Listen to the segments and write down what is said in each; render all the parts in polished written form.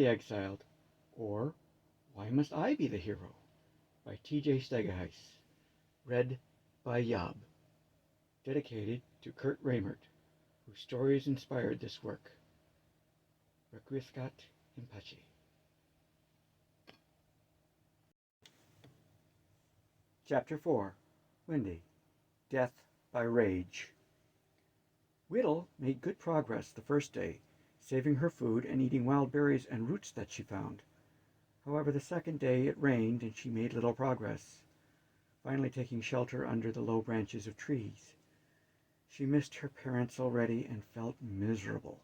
the Exiled, or Why Must I Be the Hero? By T.J. Stegaheis, read by Yob, dedicated to Kurt Reimert, whose stories inspired this work. Requiescat in pace. Chapter 4. Wendy. Death by Rage. Whittle made good progress the first day, saving her food and eating wild berries and roots that she found. However, the second day it rained and she made little progress, finally taking shelter under the low branches of trees. She missed her parents already and felt miserable.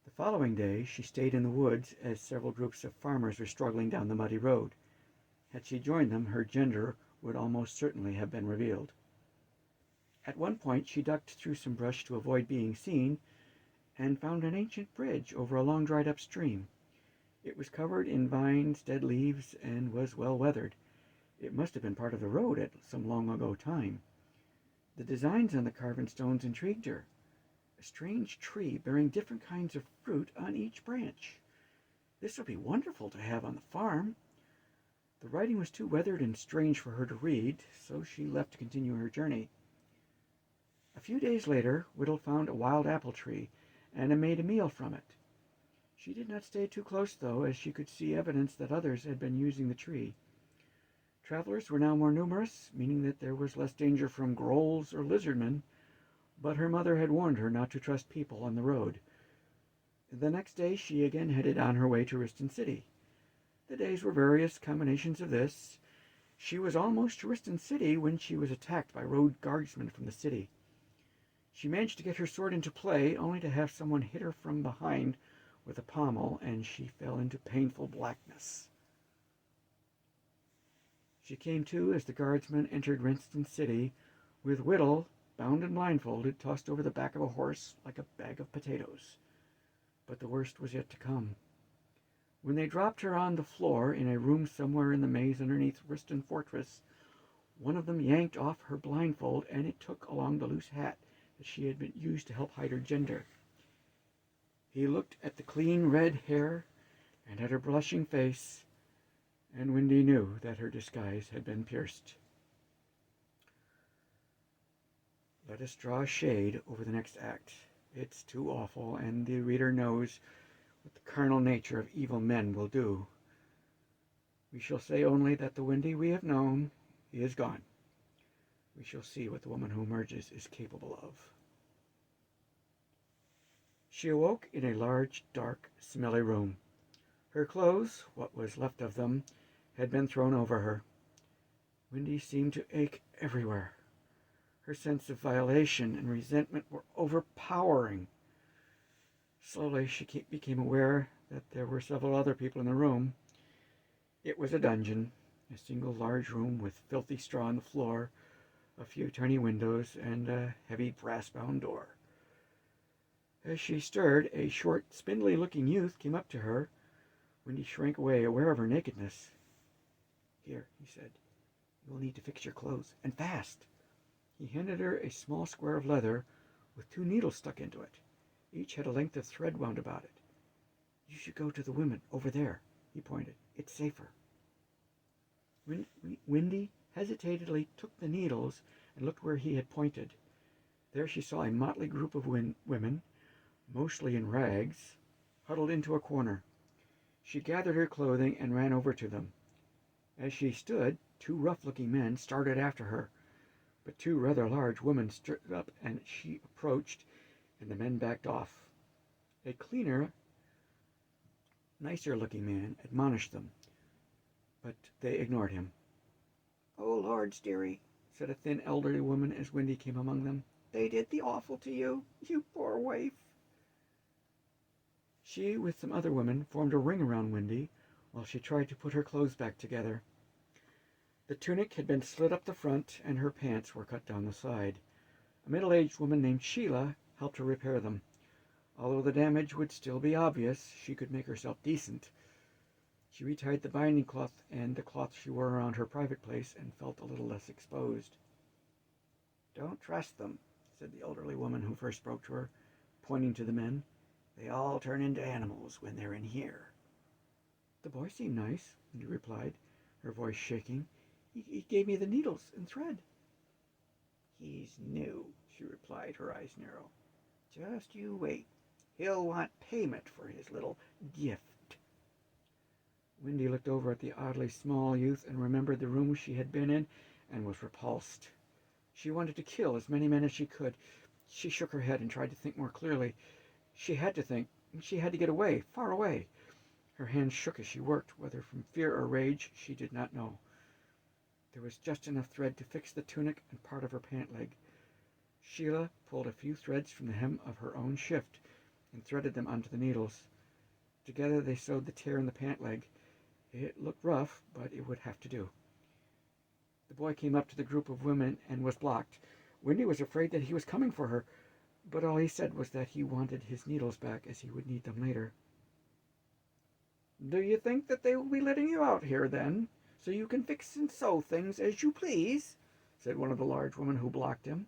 The following day she stayed in the woods as several groups of farmers were struggling down the muddy road. Had she joined them, her gender would almost certainly have been revealed. At one point she ducked through some brush to avoid being seen and found an ancient bridge over a long dried-up stream. It was covered in vines, dead leaves, and was well weathered. It must have been part of the road at some long ago time. The designs on the carven stones intrigued her. A strange tree bearing different kinds of fruit on each branch. This would be wonderful to have on the farm. The writing was too weathered and strange for her to read, so she left to continue her journey. A few days later, Whittle found a wild apple tree and made a meal from it. She did not stay too close, though, as she could see evidence that others had been using the tree. Travelers were now more numerous, meaning that there was less danger from grolls or lizardmen, but her mother had warned her not to trust people on the road. The next day she again headed on her way to Riston City. The days were various combinations of this. She was almost to Riston City when she was attacked by road guardsmen from the city. She managed to get her sword into play, only to have someone hit her from behind with a pommel, and she fell into painful blackness. She came to as the guardsmen entered Riston City, with Whittle, bound and blindfolded, tossed over the back of a horse like a bag of potatoes. But the worst was yet to come. When they dropped her on the floor in a room somewhere in the maze underneath Riston Fortress, one of them yanked off her blindfold, and it took along the loose hat that she had been used to help hide her gender. He looked at the clean red hair and at her blushing face, and Wendy knew that her disguise had been pierced. Let us draw a shade over the next act. It's too awful, and the reader knows what the carnal nature of evil men will do. We shall say only that the Wendy we have known is gone. We shall see what the woman who emerges is capable of. She awoke in a large, dark, smelly room. Her clothes, what was left of them, had been thrown over her. Wendy seemed to ache everywhere. Her sense of violation and resentment were overpowering. Slowly she became aware that there were several other people in the room. It was a dungeon, a single large room with filthy straw on the floor, a few tiny windows, and a heavy brass-bound door. As she stirred, a short, spindly-looking youth came up to her. Wendy shrank away, aware of her nakedness. "Here," he said, "you will need to fix your clothes, and fast." He handed her a small square of leather with 2 needles stuck into it. Each had a length of thread wound about it. "You should go to the women over there," he pointed. "It's safer." Wendy hesitatingly took the needles and looked where he had pointed. There she saw a motley group of women, mostly in rags, huddled into a corner. She gathered her clothing and ran over to them. As she stood, 2 rough-looking men started after her, but 2 rather large women stood up and she approached, and the men backed off. A cleaner, nicer-looking man admonished them, but they ignored him. "Oh, lords, dearie," said a thin, elderly woman as Wendy came among them. "They did the awful to you, you poor waif." She, with some other women, formed a ring around Wendy while she tried to put her clothes back together. The tunic had been slit up the front, and her pants were cut down the side. A middle-aged woman named Sheila helped her repair them. Although the damage would still be obvious, she could make herself decent. She retied the binding cloth and the cloth she wore around her private place and felt a little less exposed. "Don't trust them," said the elderly woman who first spoke to her, pointing to the men. "They all turn into animals when they're in here." The boy seemed nice, Wendy replied, her voice shaking. He gave me the needles and thread. He's new, she replied, her eyes narrow. Just you wait. He'll want payment for his little gift. Wendy looked over at the oddly small youth and remembered the room she had been in and was repulsed. She wanted to kill as many men as she could. She shook her head and tried to think more clearly. She had to think. She had to get away, far away. Her hands shook as she worked, whether from fear or rage, she did not know. There was just enough thread to fix the tunic and part of her pant leg. Sheila pulled a few threads from the hem of her own shift and threaded them onto the needles. Together they sewed the tear in the pant leg. It looked rough, but it would have to do. The boy came up to the group of women and was blocked. Wendy was afraid that he was coming for her, but all he said was that he wanted his needles back as he would need them later. Do you think that they will be letting you out here, then, so you can fix and sew things as you please? Said one of the large women who blocked him.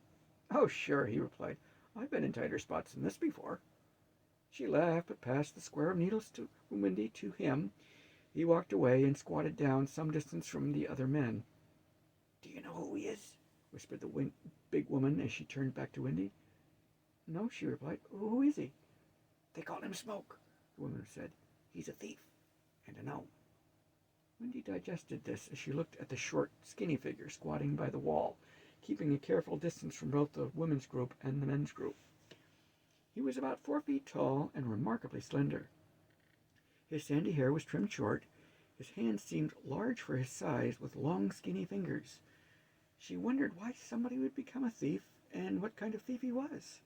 Oh, sure, he replied. I've been in tighter spots than this before. She laughed, but passed the square of needles from Wendy to him. He walked away and squatted down some distance from the other men. Do you know who he is? Whispered the big woman as she turned back to Wendy. No, she replied. Who is he? They call him Smoke, the woman said. He's a thief and a gnome. Wendy digested this as she looked at the short, skinny figure squatting by the wall, keeping a careful distance from both the women's group and the men's group. He was about 4 feet tall and remarkably slender. His sandy hair was trimmed short. His hands seemed large for his size, with long, skinny fingers. She wondered why somebody would become a thief and what kind of thief he was.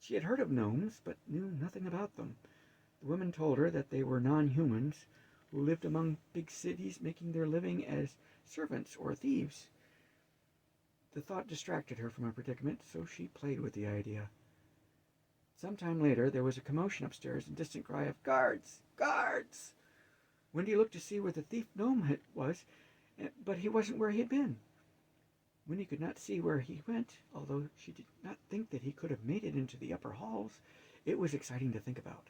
She had heard of gnomes, but knew nothing about them. The women told her that they were non-humans who lived among big cities, making their living as servants or thieves. The thought distracted her from her predicament, so she played with the idea. Some time later, there was a commotion upstairs and a distant cry of, "Guards! Guards!" Wendy looked to see where the thief gnome was, but he wasn't where he had been. Wendy could not see where he went, although she did not think that he could have made it into the upper halls. It was exciting to think about.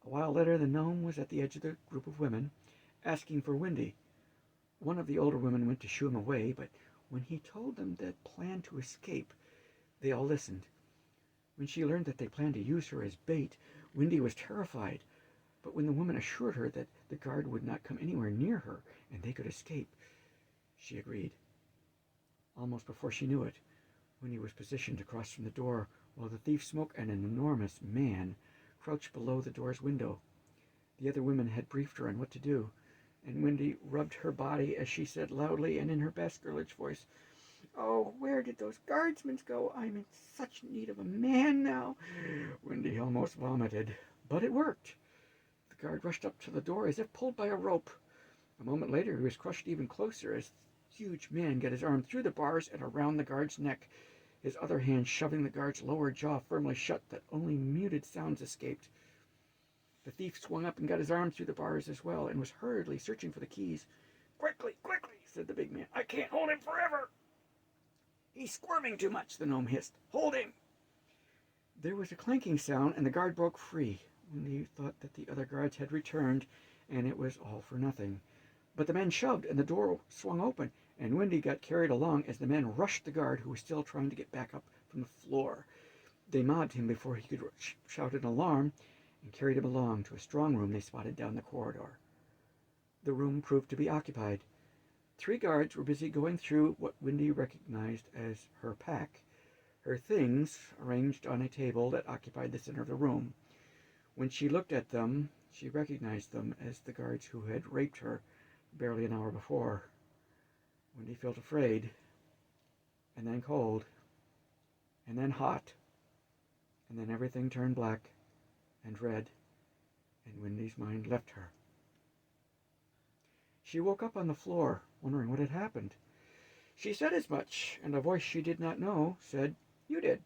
A while later, the gnome was at the edge of the group of women, asking for Wendy. One of the older women went to shoo him away, but when he told them their plan to escape, they all listened. When she learned that they planned to use her as bait, Wendy was terrified. But when the woman assured her that the guard would not come anywhere near her and they could escape, she agreed. Almost before she knew it, Wendy was positioned across from the door, while the thief Smoke and an enormous man crouched below the door's window. The other women had briefed her on what to do, and Wendy rubbed her body as she said loudly and in her best girlish voice, "Oh, where did those guardsmen go? I'm in such need of a man now." Wendy almost vomited, but it worked. The guard rushed up to the door as if pulled by a rope. A moment later, he was crushed even closer as the huge man got his arm through the bars and around the guard's neck, his other hand shoving the guard's lower jaw firmly shut that only muted sounds escaped. The thief swung up and got his arm through the bars as well and was hurriedly searching for the keys. "Quickly, quickly," said the big man. "I can't hold him forever." "He's squirming too much," the gnome hissed. "Hold him." There was a clanking sound and the guard broke free. Wendy thought that the other guards had returned and it was all for nothing. But the men shoved and the door swung open, and Wendy got carried along as the men rushed the guard, who was still trying to get back up from the floor. They mobbed him before he could shout an alarm and carried him along to a strong room they spotted down the corridor. The room proved to be occupied. 3 guards were busy going through what Wendy recognized as her pack, her things arranged on a table that occupied the center of the room. When she looked at them, she recognized them as the guards who had raped her barely an hour before. Wendy felt afraid, and then cold, and then hot, and then everything turned black and red, and Wendy's mind left her. She woke up on the floor, wondering what had happened. She said as much, and a voice she did not know said, "You did."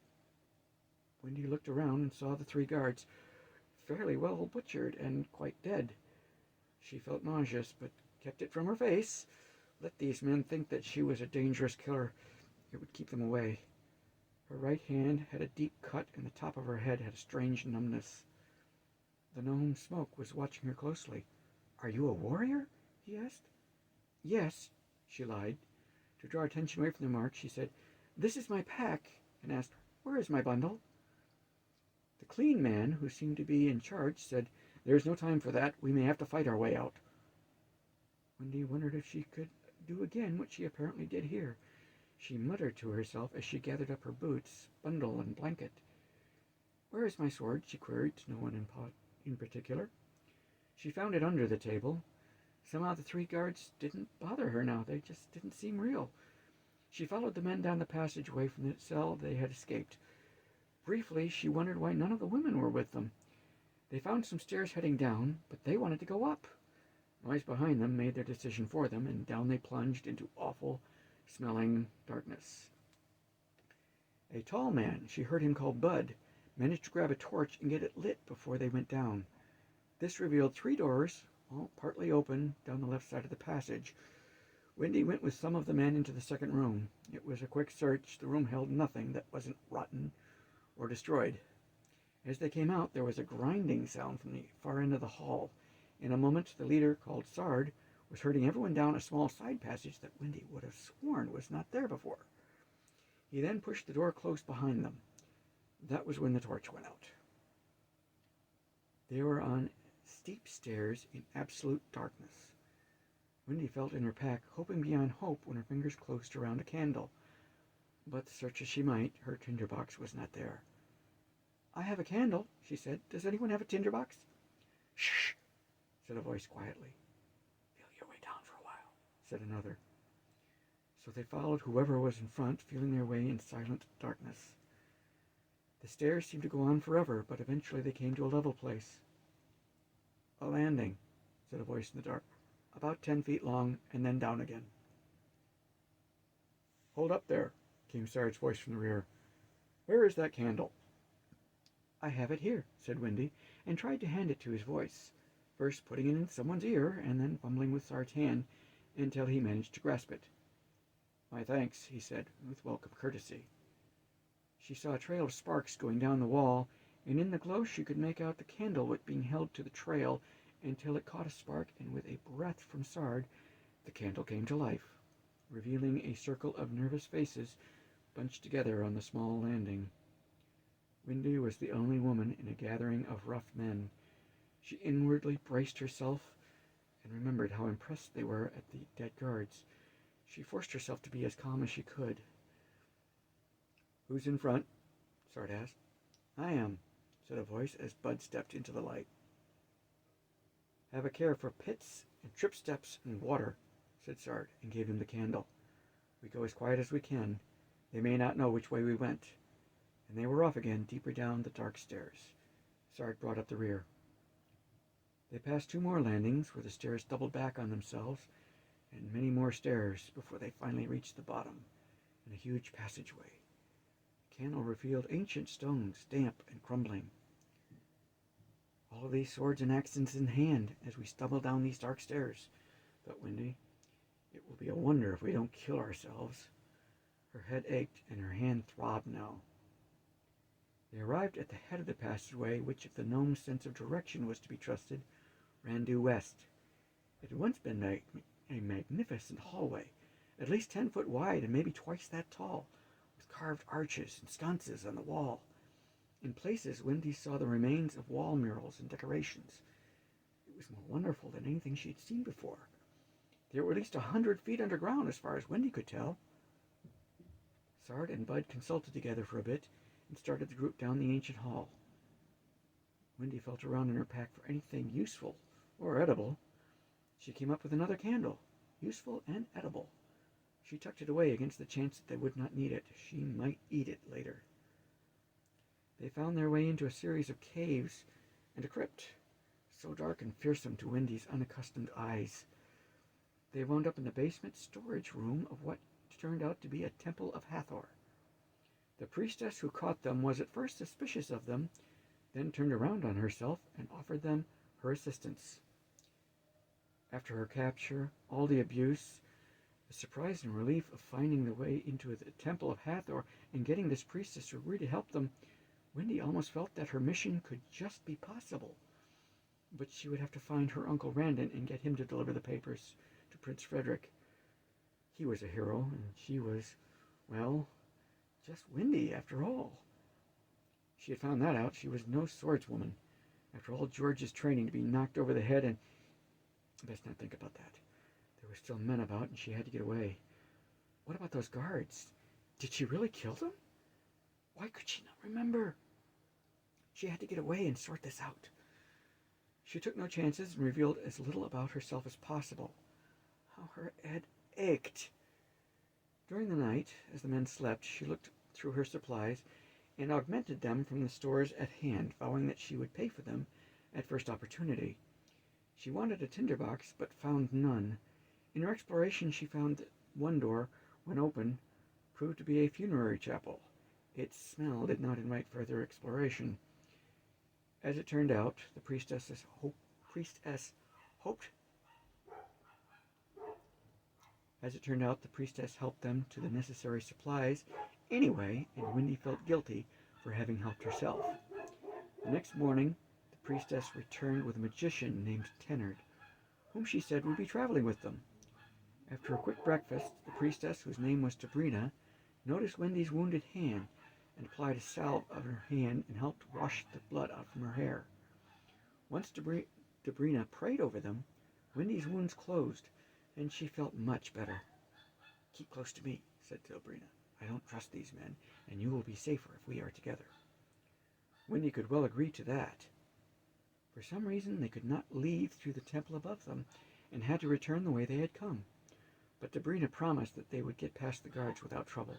Wendy looked around and saw the 3 guards, fairly well butchered and quite dead. She felt nauseous, but kept it from her face. Let these men think that she was a dangerous killer. It would keep them away. Her right hand had a deep cut, and the top of her head had a strange numbness. The gnome Smoke was watching her closely. Are you a warrior? He asked. Yes, she lied. To draw attention away from the mark, she said, This is my pack, and asked, Where is my bundle? The clean man, who seemed to be in charge, said, There is no time for that. We may have to fight our way out. Wendy wondered if she could do again what she apparently did here. She muttered to herself as she gathered up her boots, bundle, and blanket. Where is my sword? She queried to no one in particular. She found it under the table. Somehow the 3 guards didn't bother her now. They just didn't seem real. She followed the men down the passageway from the cell they had escaped. Briefly, she wondered why none of the women were with them. They found some stairs heading down, but they wanted to go up. Noise behind them made their decision for them, and down they plunged into awful-smelling darkness. A tall man, she heard him called Bud, managed to grab a torch and get it lit before they went down. This revealed 3 doors, all partly open, down the left side of the passage. Wendy went with some of the men into the second room. It was a quick search. The room held nothing that wasn't rotten or destroyed. As they came out, there was a grinding sound from the far end of the hall. In a moment, the leader, called Sard, was herding everyone down a small side passage that Wendy would have sworn was not there before. He then pushed the door closed behind them. That was when the torch went out. They were on steep stairs in absolute darkness. Wendy felt in her pack, hoping beyond hope when her fingers closed around a candle. But search as she might, her tinderbox was not there. I have a candle, she said. Does anyone have a tinderbox? Shh, said a voice quietly. Feel your way down for a while, said another. So they followed whoever was in front, feeling their way in silent darkness. The stairs seemed to go on forever, but eventually they came to a level place. A landing, said a voice in the dark, about 10 feet long, and then down again. Hold up there, came Sard's voice from the rear. Where is that candle? I have it here, said Wendy, and tried to hand it to his voice, first putting it in someone's ear, and then fumbling with Sard's hand until he managed to grasp it. My thanks, he said, with welcome courtesy. She saw a trail of sparks going down the wall, and in the glow she could make out the candle being held to the trail until it caught a spark, and with a breath from Sard, the candle came to life, revealing a circle of nervous faces bunched together on the small landing. Wendy was the only woman in a gathering of rough men. She inwardly braced herself and remembered how impressed they were at the dead guards. She forced herself to be as calm as she could. Who's in front? Sard asked. I am, said a voice as Bud stepped into the light. Have a care for pits and trip steps and water, said Sard, and gave him the candle. We go as quiet as we can. They may not know which way we went. And they were off again, deeper down the dark stairs. Sard brought up the rear. They passed 2 more landings, where the stairs doubled back on themselves, and many more stairs before they finally reached the bottom, in a huge passageway. The candle revealed ancient stones, damp and crumbling. All of these swords and axes in hand as we stumble down these dark stairs, thought Wendy. It will be a wonder if we don't kill ourselves. Her head ached and her hand throbbed now. They arrived at the head of the passageway, which, if the gnome's sense of direction was to be trusted, ran due west. It had once been a magnificent hallway, at least 10 foot wide and maybe twice that tall, with carved arches and sconces on the wall. In places, Wendy saw the remains of wall murals and decorations. It was more wonderful than anything she had seen before. They were at least 100 feet underground, as far as Wendy could tell. Sard and Bud consulted together for a bit and started the group down the ancient hall. Wendy felt around in her pack for anything useful or edible. She came up with another candle, useful and edible. She tucked it away against the chance that they would not need it. She might eat it later. They found their way into a series of caves and a crypt, so dark and fearsome to Wendy's unaccustomed eyes. They wound up in the basement storage room of what turned out to be a temple of Hathor. The priestess who caught them was at first suspicious of them, then turned around on herself and offered them her assistance. After her capture, all the abuse, the surprise and relief of finding the way into the temple of Hathor and getting this priestess to agree to help them, Wendy almost felt that her mission could just be possible. but she would have to find her Uncle Randon and get him to deliver the papers to Prince Frederick. He was a hero, and she was, well, just Wendy after all. She had found that out. She was no swordswoman. After all George's training to be knocked over the head, and best not think about that. There were still men about, and she had to get away. What about those guards? Did she really kill them? Why could she not remember? She had to get away and sort this out. She took no chances and revealed as little about herself as possible. How her head ached. During the night, as the men slept, she looked through her supplies and augmented them from the stores at hand, vowing that she would pay for them at first opportunity. She wanted a tinderbox, but found none. In her exploration, she found that one door, when open, proved to be a funerary chapel. Its smell did not invite further exploration. As it turned out, the priestess helped them to the necessary supplies anyway, and Wendy felt guilty for having helped herself. The next morning, the priestess returned with a magician named Tennard, whom she said would be traveling with them. After a quick breakfast, the priestess, whose name was Dobrina, noticed Wendy's wounded hand and applied a salve on her hand and helped wash the blood out from her hair. Once Dobrina prayed over them, Wendy's wounds closed, and she felt much better. "Keep close to me," said Dobrina. "I don't trust these men, and you will be safer if we are together." Wendy could well agree to that. For some reason, they could not leave through the temple above them, and had to return the way they had come. But Dobrina promised that they would get past the guards without trouble.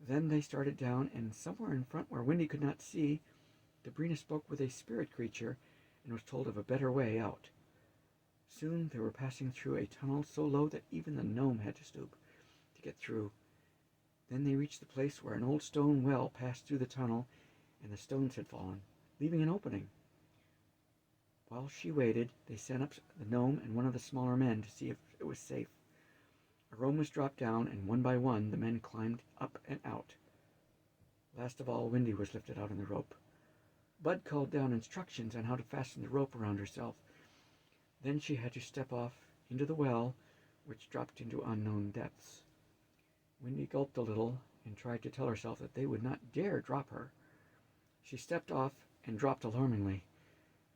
Then they started down, and somewhere in front where Wendy could not see, Dobrina spoke with a spirit creature and was told of a better way out. Soon they were passing through a tunnel so low that even the gnome had to stoop to get through. Then they reached the place where an old stone well passed through the tunnel, and the stones had fallen, leaving an opening. While she waited, they sent up the gnome and one of the smaller men to see if it was safe. A rope was dropped down, and one by one the men climbed up and out. Last of all, Wendy was lifted out on the rope. Bud called down instructions on how to fasten the rope around herself. Then she had to step off into the well, which dropped into unknown depths. Wendy gulped a little and tried to tell herself that they would not dare drop her. She stepped off and dropped alarmingly.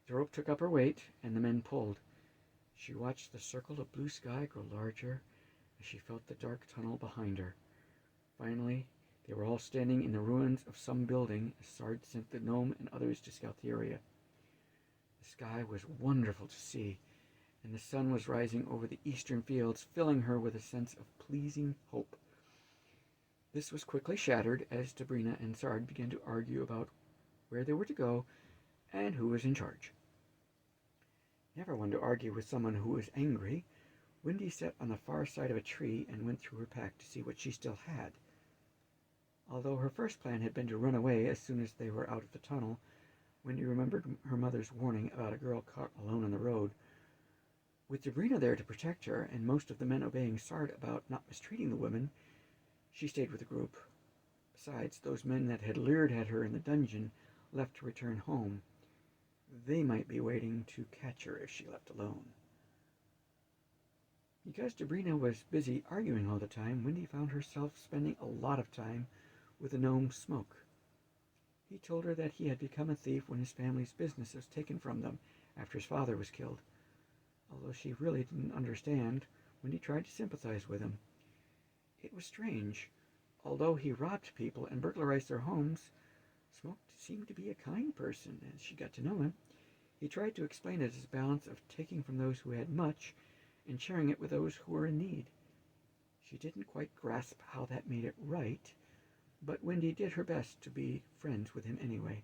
The rope took up her weight, and the men pulled. She watched the circle of blue sky grow larger as she felt the dark tunnel behind her. Finally, they were all standing in the ruins of some building as Sard sent the gnome and others to scout the area. The sky was wonderful to see, and the sun was rising over the eastern fields, filling her with a sense of pleasing hope. This was quickly shattered as Dobrina and Sard began to argue about where they were to go and who was in charge. Never one to argue with someone who was angry, Wendy sat on the far side of a tree and went through her pack to see what she still had. Although her first plan had been to run away as soon as they were out of the tunnel, Wendy remembered her mother's warning about a girl caught alone on the road. With Dobrina there to protect her, and most of the men obeying Sard about not mistreating the women, she stayed with the group. Besides, those men that had leered at her in the dungeon left to return home. They might be waiting to catch her if she left alone. Because Dobrina was busy arguing all the time, Wendy found herself spending a lot of time with the gnome Smoke. He told her that he had become a thief when his family's business was taken from them after his father was killed. Although she really didn't understand, Wendy tried to sympathize with him. It was strange. Although he robbed people and burglarized their homes, Smoke seemed to be a kind person as she got to know him. He tried to explain it as a balance of taking from those who had much and sharing it with those who were in need. She didn't quite grasp how that made it right, but Wendy did her best to be friends with him anyway.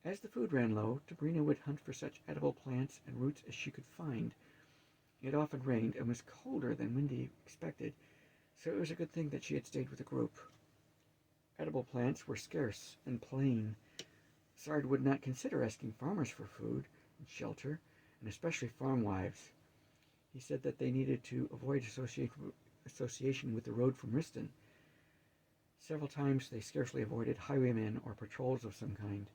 As the food ran low, Dobrina would hunt for such edible plants and roots as she could find. It often rained and was colder than Wendy expected, so it was a good thing that she had stayed with the group. Edible plants were scarce and plain. Sard would not consider asking farmers for food and shelter, and especially farm wives. He said that they needed to avoid association with the road from Riston. Several times they scarcely avoided highwaymen or patrols of some kind.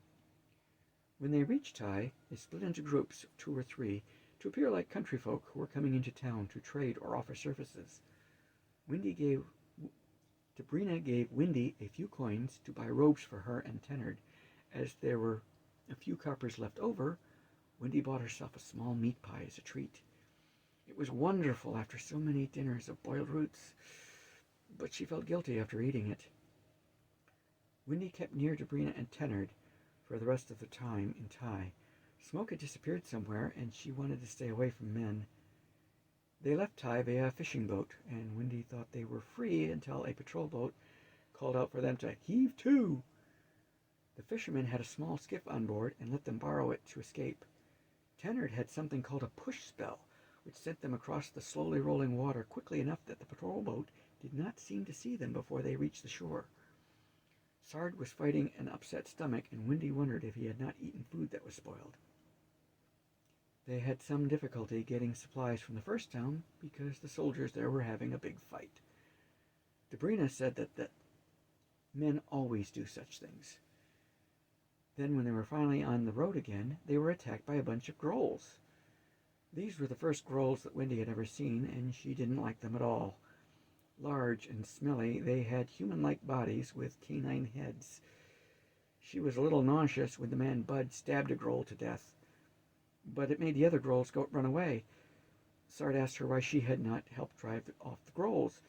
When they reached Ty, they split into groups of 2 or 3 to appear like country folk who were coming into town to trade or offer services. Debrina gave Windy a few coins to buy robes for her and Tennard. As there were a few coppers left over, Windy bought herself a small meat pie as a treat. It was wonderful after so many dinners of boiled roots, but she felt guilty after eating it. Windy kept near Debrina and Tennard for the rest of the time in Ty. Smoke had disappeared somewhere, and she wanted to stay away from men. They left Ty via a fishing boat, and Windy thought they were free until a patrol boat called out for them to heave to. The fishermen had a small skiff on board and let them borrow it to escape. Tennard had something called a push spell, which sent them across the slowly rolling water quickly enough that the patrol boat did not seem to see them before they reached the shore. Sard was fighting an upset stomach, and Windy wondered if he had not eaten food that was spoiled. They had some difficulty getting supplies from the first town because the soldiers there were having a big fight. Debrina said that men always do such things. Then when they were finally on the road again, they were attacked by a bunch of grolls. These were the first grolls that Windy had ever seen, and she didn't like them at all. Large and smelly, they had human-like bodies with canine heads. She was a little nauseous when the man Bud stabbed a groll to death, but it made the other grolls run away. Sard asked her why she had not helped drive off the grolls,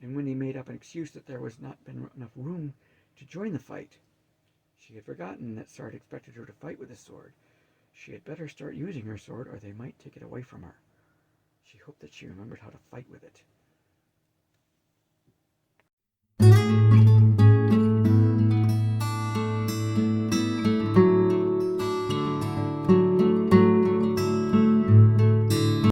and Windy made up an excuse that there was not been enough room to join the fight. She had forgotten that Sard expected her to fight with a sword. She had better start using her sword, or they might take it away from her. She hoped that she remembered how to fight with it.